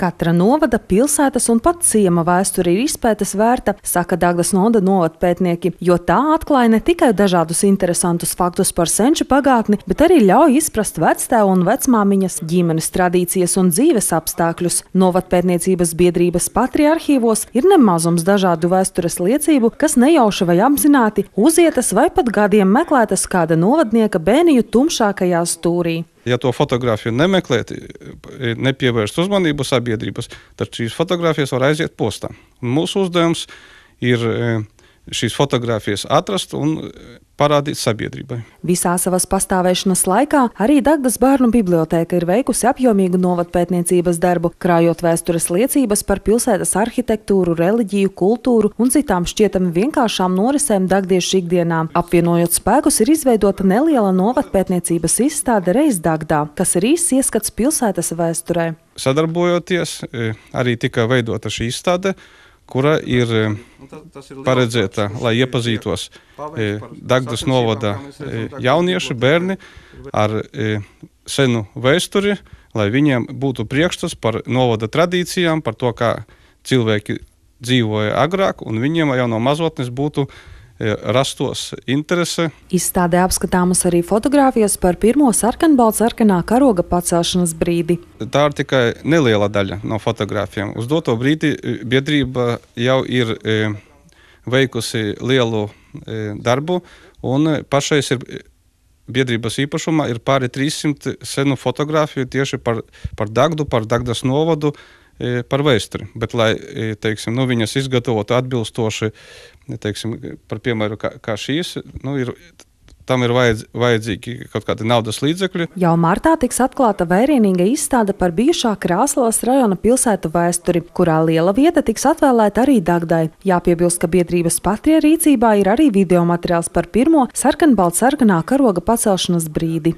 Katra novada, pilsētas un pat ciema vēsture ir izpētes vērta, saka Dagdas novada novadpētnieki, jo tā atklāja ne tikai dažādus interesantus faktus par senču pagātni, bet arī ļauj izprast vectēva un vecmāmiņas ģimenes tradīcijas un dzīves apstākļus. Novadpētniecības biedrības patriarhīvos ir nemazums dažādu vēstures liecību, kas nejauši vai apzināti uzietas vai pat gadiem meklētas kāda novadnieka bēniju tumšākajā stūrī. Ja to fotografiju nemeklēt, nepievērst uzmanību sabiedrības, tad šīs fotogrāfijas var aiziet postā. Un mūsu uzdevums ir šīs fotogrāfijas atrast un parādīt sabiedrībai. Visā savas pastāvēšanas laikā arī Dagdas bērnu bibliotēka ir veikusi apjomīgu novadpētniecības darbu, krājot vēstures liecības par pilsētas arhitektūru, reliģiju, kultūru un citām šķietami vienkāršām norisēm dagdiešu ikdienā. Apvienojot spēkus, ir izveidota neliela novadpētniecības izstāde Reiz Dagdā, kas ir īsts ieskats pilsētas vēsturē. Sadarbojoties, arī tika veidota šī izstāde, kura ir paredzēta, lai iepazītos Dagdas novada jaunieši, bērni ar senu vēsturi, lai viņiem būtu priekšstats par novada tradīcijām, par to, kā cilvēki dzīvoja agrāk, un viņiem jau no mazotnes būtu rastos interese. Izstādē apskatāmas arī fotogrāfijas par pirmo sarkanbaltsarkanā karoga pacelšanas brīdi. Tā ir tikai neliela daļa no fotogrāfijām. Uz doto brīdi biedrība jau ir veikusi lielu darbu, un pašais ir biedrības īpašumā ir pāri 300 senu fotogrāfiju tieši par Dagdu, par Dagdas novadu, par vēsturi, bet lai, teiksim, viņas izgatavotu atbilstoši, teiksim, par piemēru kā šīs, tam ir vajadzīgi kaut kādi naudas līdzekļi. Jau martā tiks atklāta vērienīga izstāde par bijušā Krāslavas rajona pilsētu vēsturi, kurā liela vieta tiks atvēlēta arī Dagdai. Jāpiebilst, ka biedrības patrie rīcībā ir arī video materiāls par pirmo sarkanbaltsarkanā karoga pacelšanas brīdi.